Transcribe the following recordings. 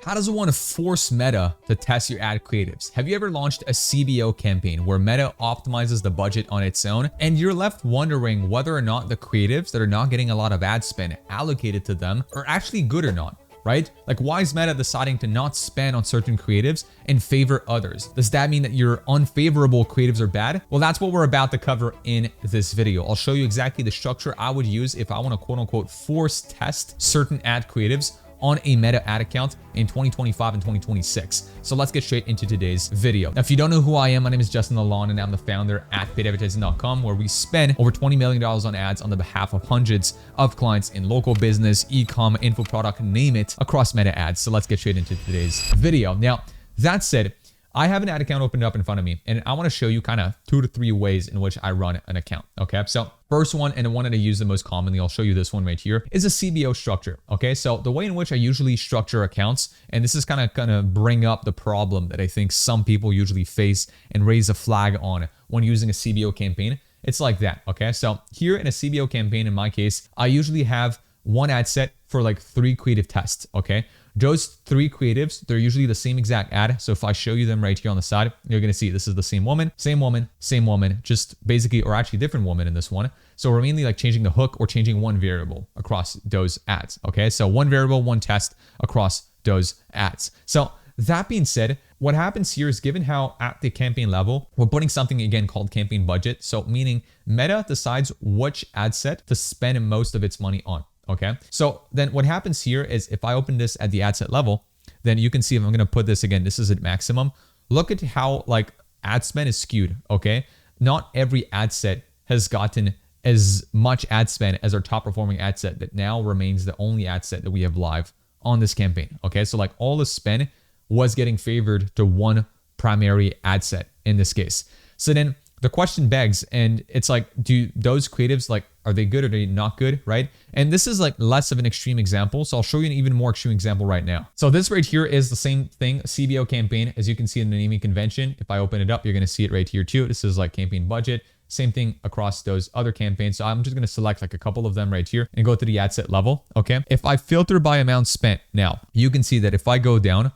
How does one force Meta to test your ad creatives? Have you ever launched a CBO campaign where Meta optimizes the budget on its own and you're left wondering whether or not the creatives that are not getting a lot of ad spend allocated to them are actually good or not? Right? Like, why is Meta deciding to not spend on certain creatives and favor others? Does that mean that your unfavorable creatives are bad? Well, that's what we're about to cover in this video. I'll show you exactly the structure I would use if I want to quote unquote force test certain ad creatives on a Meta ad account in 2025 and 2026. So let's get straight into today's video. Now, if you don't know who I am, my name is Justin Lalonde and I'm the founder at paidadvertising.com, where we spend over $20 million on ads on the behalf of hundreds of clients in local business, e-com, info product, name it, across Meta ads. So let's get straight into today's video. Now, that said, I have an ad account opened up in front of me, and I want to show you kind of 2 to 3 ways in which I run an account. Okay, so first one, and the one that I use the most commonly, I'll show you this one right here, is a CBO structure. Okay, so the way in which I usually structure accounts, and this is kind of gonna bring up the problem that I think some people usually face and raise a flag on when using a CBO campaign. It's like that. Okay, so here in a CBO campaign, in my case, I usually have one ad set for like 3 creative tests. Okay, those 3 creatives, they're usually the same exact ad. So if I show you them right here on the side, you're gonna see this is the same woman, just basically, or actually different woman in this one. So we're mainly like changing the hook or changing one variable across those ads. Okay, so one variable, one test across those ads. So that being said, what happens here is, given how at the campaign level, we're putting something again called campaign budget. So meaning Meta decides which ad set to spend most of its money on. Okay, so then what happens here is, if I open this at the ad set level, then you can see, if I'm going to put this again, this is at maximum. Look at how like ad spend is skewed. Okay, not every ad set has gotten as much ad spend as our top performing ad set that now remains the only ad set that we have live on this campaign. Okay, so like all the spend was getting favored to one primary ad set in this case. So then the question begs, and it's like, do those creatives, like, are they good or are they not good, right? And this is like less of an extreme example, so I'll show you an even more extreme example right now. So this right here is the same thing, CBO campaign, as you can see in the naming convention. If I open it up, you're gonna see it right here too. This is like campaign budget. Same thing across those other campaigns. So I'm just going to select like a couple of them right here and go to the ad set level. Okay. If I filter by amount spent, now you can see that if I go down,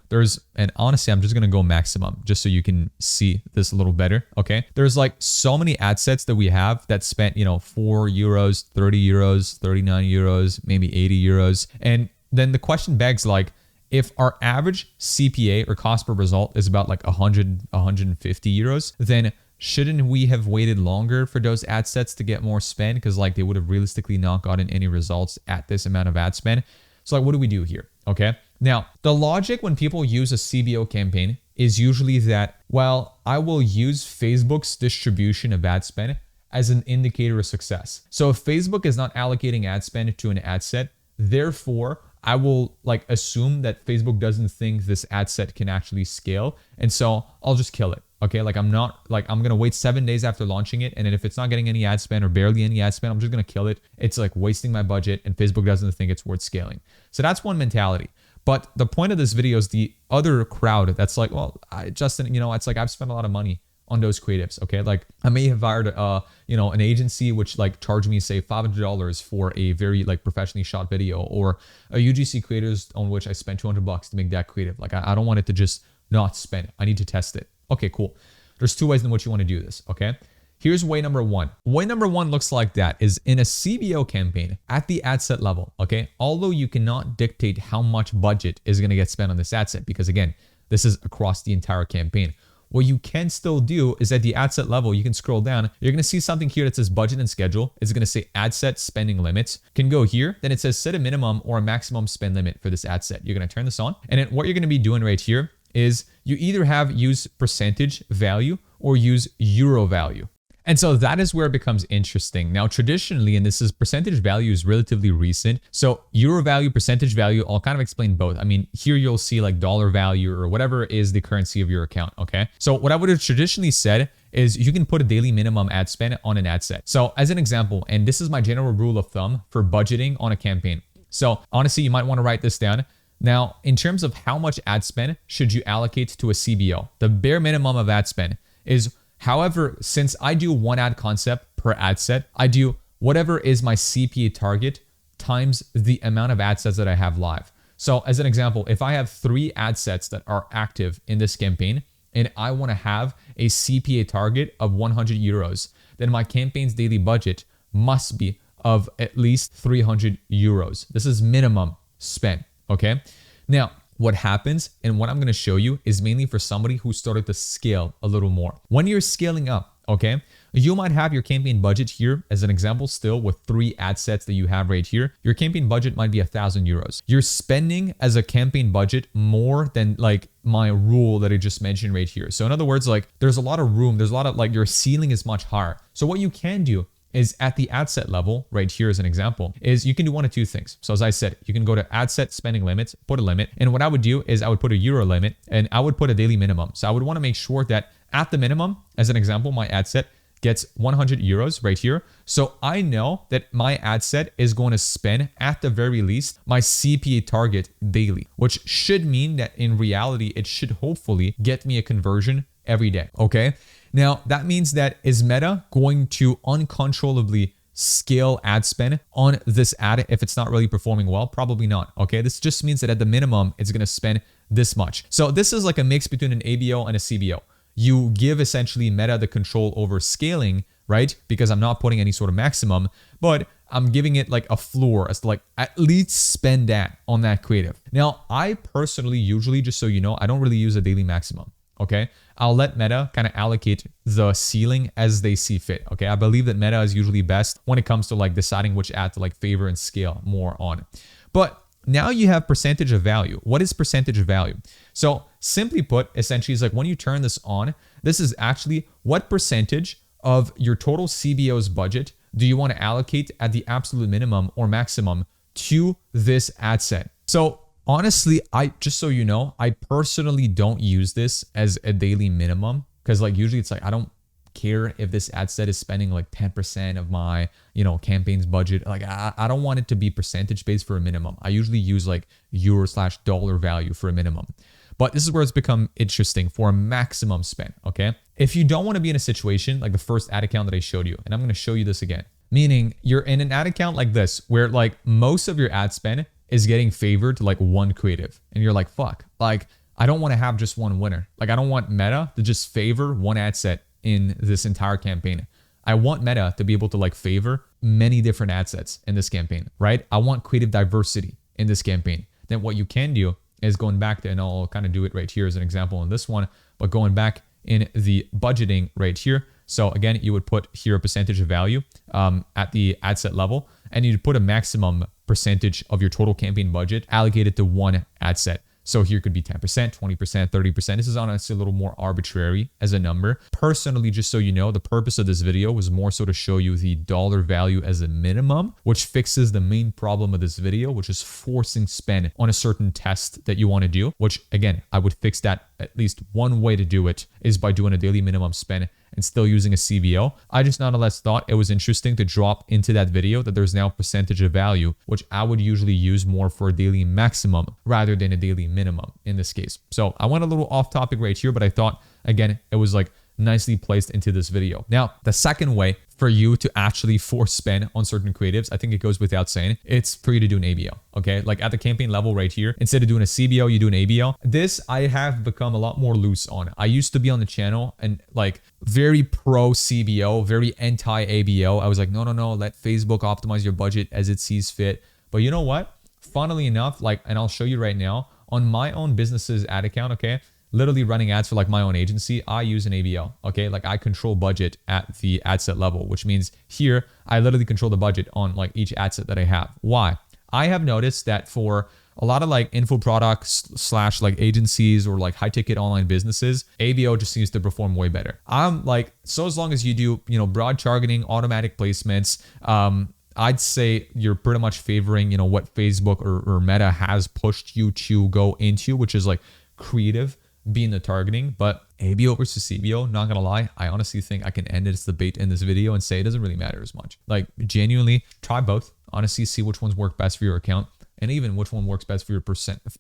and honestly, I'm just going to go maximum just so you can see this a little better. Okay. There's like so many ad sets that we have that spent, 4 euros, 30 euros, 39 euros, maybe 80 euros. And then the question begs, like, if our average CPA or cost per result is about like 100, 150 euros, then shouldn't we have waited longer for those ad sets to get more spend? Because like they would have realistically not gotten any results at this amount of ad spend. So like, what do we do here? Okay. Now, the logic when people use a CBO campaign is usually that, well, I will use Facebook's distribution of ad spend as an indicator of success. So if Facebook is not allocating ad spend to an ad set, therefore, I will like assume that Facebook doesn't think this ad set can actually scale. And so I'll just kill it. Okay, like I'm going to wait 7 days after launching it. And then if it's not getting any ad spend or barely any ad spend, I'm just going to kill it. It's like wasting my budget and Facebook doesn't think it's worth scaling. So that's one mentality. But the point of this video is the other crowd that's like, well, Justin, it's like I've spent a lot of money on those creatives. Okay, like I may have hired an agency which like charged me say $500 for a very like professionally shot video, or a UGC creators on which I spent $200 to make that creative. Like I don't want it to just not spend it. I need to test it. Okay, cool. There's 2 ways in which you want to do this. Okay, here's way number 1. Way number 1 looks like that is in a CBO campaign at the ad set level. Okay, although you cannot dictate how much budget is going to get spent on this ad set, because again, this is across the entire campaign. What you can still do is at the ad set level, you can scroll down. You're going to see something here that says budget and schedule. It's going to say ad set spending limits. You can go here. Then it says set a minimum or a maximum spend limit for this ad set. You're going to turn this on. And then what you're going to be doing right here is you either have use percentage value or use euro value. And so that is where it becomes interesting. Now, traditionally, and this is percentage value is relatively recent. So euro value, percentage value, I'll kind of explain both. I mean, here you'll see like dollar value or whatever is the currency of your account. Okay. So what I would have traditionally said is you can put a daily minimum ad spend on an ad set. So as an example, and this is my general rule of thumb for budgeting on a campaign. So honestly, you might want to write this down. Now, in terms of how much ad spend should you allocate to a CBO, the bare minimum of ad spend is, however, since I do one ad concept per ad set, I do whatever is my CPA target times the amount of ad sets that I have live. So as an example, if I have 3 ad sets that are active in this campaign and I want to have a CPA target of 100 euros, then my campaign's daily budget must be of at least 300 euros. This is minimum spend, okay? Now, what happens and what I'm going to show you is mainly for somebody who started to scale a little more. When you're scaling up, okay, you might have your campaign budget here as an example still with 3 ad sets that you have right here. Your campaign budget might be 1,000 euros. You're spending as a campaign budget more than like my rule that I just mentioned right here. So in other words, like there's a lot of room. There's a lot of like your ceiling is much higher. So what you can do is at the ad set level right here as an example is you can do one of 2 things. So as I said, you can go to ad set spending limits, put a limit. And what I would do is I would put a euro limit and I would put a daily minimum. So I would want to make sure that at the minimum, as an example, my ad set gets 100 euros right here. So I know that my ad set is going to spend at the very least my CPA target daily, which should mean that in reality, it should hopefully get me a conversion every day. Okay. Now that means that is Meta going to uncontrollably scale ad spend on this ad if it's not really performing well? Probably not. Okay. This just means that at the minimum, it's going to spend this much. So this is like a mix between an ABO and a CBO. You give essentially Meta the control over scaling, right? Because I'm not putting any sort of maximum, but I'm giving it like a floor as to like at least spend that on that creative. Now, I personally usually, just so you know, I don't really use a daily maximum. Okay. I'll let Meta kind of allocate the ceiling as they see fit. Okay. I believe that Meta is usually best when it comes to like deciding which ad to like favor and scale more on. But now you have percentage of value. What is percentage of value? So simply put, essentially is like when you turn this on, this is actually what percentage of your total CBO's budget do you want to allocate at the absolute minimum or maximum to this ad set? So honestly, just so you know, I personally don't use this as a daily minimum because like usually it's like I don't care if this ad set is spending like 10% of my, campaign's budget. Like I don't want it to be percentage based for a minimum. I usually use like euro/dollar value for a minimum. But this is where it's become interesting for a maximum spend, okay? If you don't want to be in a situation like the first ad account that I showed you, and I'm going to show you this again, meaning you're in an ad account like this where like most of your ad spend is getting favored to like one creative. And you're like, fuck, like I don't want to have just one winner. Like I don't want Meta to just favor one ad set in this entire campaign. I want Meta to be able to like favor many different ad sets in this campaign, right? I want creative diversity in this campaign. Then what you can do is going back to, and I'll kind of do it right here as an example in this one, but going back in the budgeting right here. So again, you would put here a percentage of value at the ad set level, and you'd put a maximum percentage of your total campaign budget allocated to one ad set. So here could be 10%, 20%, 30%. This is honestly a little more arbitrary as a number. Personally, just so you know, the purpose of this video was more so to show you the dollar value as a minimum, which fixes the main problem of this video, which is forcing spend on a certain test that you want to do, which again, I would fix that. At least one way to do it is by doing a daily minimum spend and still using a CBO. I just nonetheless thought it was interesting to drop into that video that there's now percentage of value, which I would usually use more for a daily maximum rather than a daily minimum in this case. So I went a little off topic right here, but I thought, again, it was like nicely placed into this video. Now, the second way for you to actually force spend on certain creatives, I think it goes without saying, it's for you to do an ABO, okay? Like at the campaign level right here, instead of doing a CBO, you do an ABO. This I have become a lot more loose on. I used to be on the channel and like very pro CBO, very anti ABO. I was like, no, let Facebook optimize your budget as it sees fit. But you know what? Funnily enough, like, and I'll show you right now on my own business's ad account, okay? Literally running ads for like my own agency, I use an ABO, okay? Like I control budget at the ad set level, which means here, I literally control the budget on like each ad set that I have. Why? I have noticed that for a lot of like info products / like agencies or like high ticket online businesses, ABO just seems to perform way better. I'm like, so as long as you do, broad targeting, automatic placements, I'd say you're pretty much favoring, what Facebook or Meta has pushed you to go into, which is like creative being the targeting. But ABO versus CBO, not gonna lie, I honestly think I can end this debate in this video and say it doesn't really matter as much. Like genuinely try both, honestly see which ones work best for your account and even which one works best for your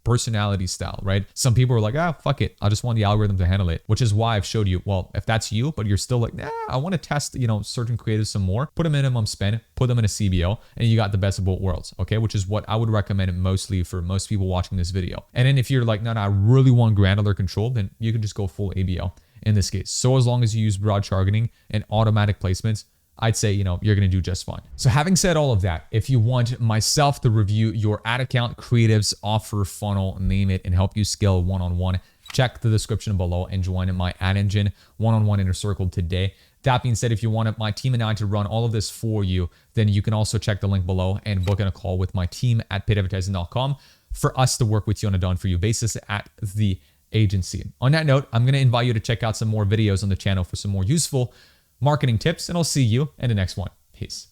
personality style, right? Some people are like, fuck it, I just want the algorithm to handle it, which is why I've showed you, well, if that's you, but you're still like, I want to test, certain creatives some more, put a minimum spend, put them in a CBO, and you got the best of both worlds, okay? Which is what I would recommend mostly for most people watching this video. And then if you're like, no, I really want granular control, then you can just go full ABO in this case. So as long as you use broad targeting and automatic placements, I'd say, you're going to do just fine. So having said all of that, if you want myself to review your ad account, creatives, offer, funnel, name it, and help you scale one-on-one, check the description below and join my Ad Engine one-on-one inner circle today. That being said, if you want my team and I to run all of this for you, then you can also check the link below and book in a call with my team at paidadvertising.com for us to work with you on a done-for-you basis at the agency. On that note, I'm going to invite you to check out some more videos on the channel for some more useful marketing tips, and I'll see you in the next one. Peace.